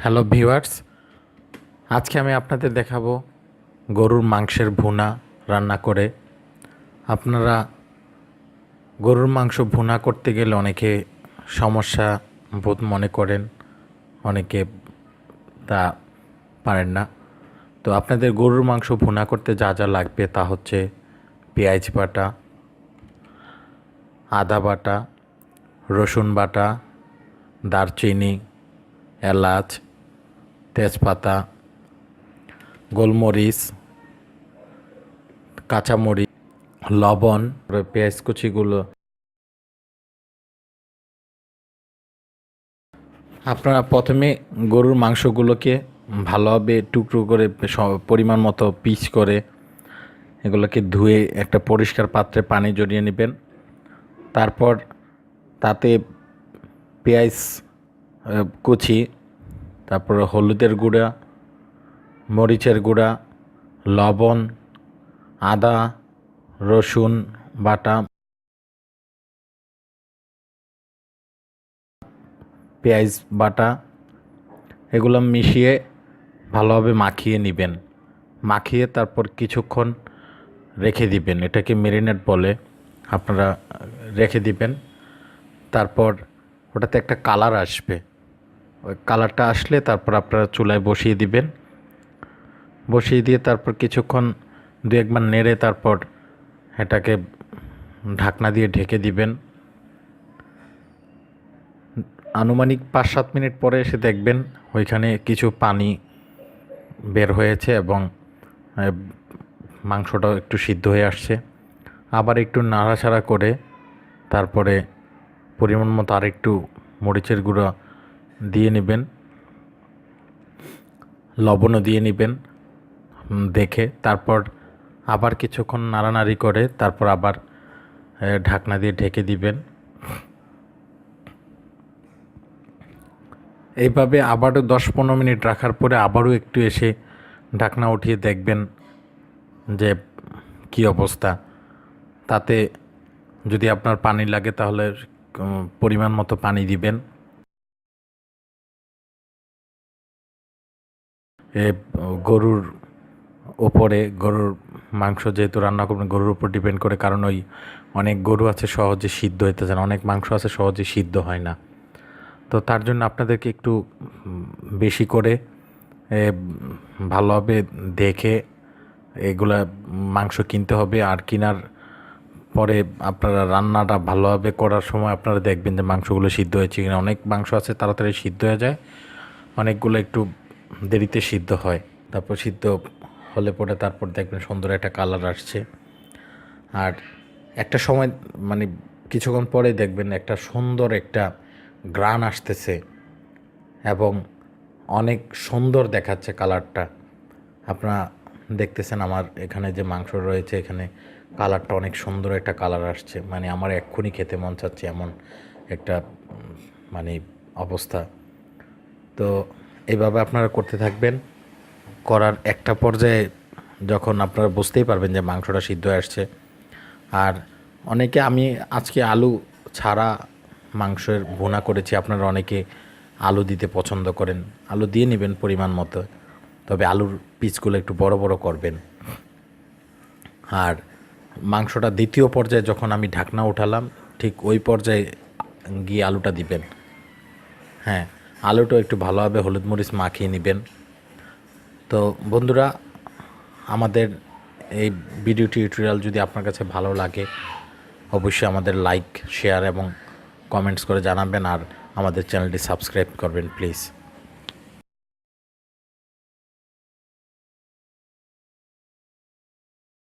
Hello viewers, আজকে আমি আপনাদের দেখাবো গরুর মাংসের ভুনা রান্না করে। আপনারা গরুর মাংস ভুনা করতে গেলে অনেকে সমস্যা বোধ মনে করেন, অনেকে তা পারেন না। তো আপনাদের গরুর মাংস ভুনা করতে যা যা লাগবে তা হচ্ছে পেঁয়াজ বাটা, আদা বাটা, রসুন বাটা, দারচিনি, এলাচ, তেজপাতা, গোলমরিচ, কাঁচামরিচ, লবণ, পেঁয়াজ কুচিগুলো আপনারা প্রথমে গরুর মাংসগুলোকে ভালোভাবে টুকরো করে পরিমাণ মতো পিস করে এগুলোকে ধুয়ে একটা পরিষ্কার পাত্রে পানি জড়িয়ে নেবেন। তারপর তাতে পেঁয়াজ কুচি, তারপর হলুদের গুঁড়া, মরিচের গুঁড়া, লবণ, আদা, রসুন বাটা, পেঁয়াজ বাটা এগুলো মিশিয়ে ভালোভাবে মাখিয়ে নেবেন। মাখিয়ে তারপর কিছুক্ষণ রেখে দিবেন, এটাকে ম্যারিনেট বলে। আপনারা রেখে দিবেন। তারপর ওটাতে একটা কালার আসবে, ওই কালারটা আসলে তারপর আপনারা চুলায় বসিয়ে দিবেন। বসিয়ে দিয়ে তারপর কিছুক্ষণ দু একবার নেড়ে তারপর এটাকে ঢাকনা দিয়ে ঢেকে দিবেন। আনুমানিক 5-7 মিনিট পরে এসে দেখবেন ওইখানে কিছু পানি বের হয়েছে এবং মাংসটাও একটু সিদ্ধ হয়ে আসছে। আবার একটু নাড়াচাড়া করে তারপরে পরিমাণ মতো আরেকটু মরিচের গুঁড়ো দিয়ে নেবেন, লবণও দিয়ে নেবেন দেখে। তারপর আবার কিছুক্ষণ নাড়ানাড়ি করে তারপর আবার ঢাকনা দিয়ে ঢেকে দিবেন। এইভাবে আবারও 10-15 মিনিট রাখার পরে আবারও একটু এসে ঢাকনা উঠিয়ে দেখবেন যে কি অবস্থা। তাতে যদি আপনার পানি লাগে তাহলে পরিমাণ মতো পানি দিবেন। গরুর ওপরে, গরুর মাংস যেহেতু রান্না করবেন গরুর উপর ডিপেন্ড করে, কারণ ওই অনেক গরু আছে সহজে সিদ্ধ হইতে চায় না, অনেক মাংস আছে সহজে সিদ্ধ হয় না। তো তার জন্য আপনাদেরকে একটু বেশি করে ভালোভাবে দেখে এগুলা মাংস কিনতে হবে। আর কেনার পরে আপনারা রান্নাটা ভালোভাবে করার সময় আপনারা দেখবেন যে মাংসগুলো সিদ্ধ হয়েছে কিনা। অনেক মাংস আছে তাড়াতাড়ি সিদ্ধ হয়ে যায়, অনেকগুলো একটু দেরিতে সিদ্ধ হয়। তারপর সিদ্ধ হলে পরে তারপর দেখবেন সুন্দর একটা কালার আসছে। আর একটা সময় মানে কিছুক্ষণ পরে দেখবেন একটা সুন্দর একটা গ্রান আসতেছে এবং অনেক সুন্দর দেখাচ্ছে কালারটা। আপনারা দেখতেছেন আমার এখানে যে মাংস রয়েছে এখানে কালারটা অনেক সুন্দর একটা কালার আসছে, মানে আমার এক্ষুনি খেতে মন চাচ্ছে এমন একটা মানে অবস্থা। তো এইভাবে আপনারা করতে থাকবেন। করার একটা পর্যায়ে যখন আপনারা বুঝতেই পারবেন যে মাংসটা সিদ্ধ হয়ে আসছে। আর অনেকে, আমি আজকে আলু ছাড়া মাংসের ভুনা করেছি, আপনারা অনেকে আলু দিতে পছন্দ করেন, আলু দিয়ে নেবেন পরিমাণ মতো, তবে আলুর পিসগুলো একটু বড় বড় করবেন। আর মাংসটা দ্বিতীয় পর্যায়ে যখন আমি ঢাকনা উঠালাম ঠিক ওই পর্যায়ে গিয়ে আলুটা দিবেন। হ্যাঁ, আলুটা একটু ভালোভাবে হলুদ মরিচ মাখিয়ে নেবেন। তো বন্ধুরা, আমাদের এই ভিডিও টিউটোরিয়াল যদি আপনার কাছে ভালো লাগে অবশ্যই আমাদের লাইক, শেয়ার এবং কমেন্টস করে জানাবেন, আর আমাদের চ্যানেলটি সাবস্ক্রাইব করবেন প্লিজ।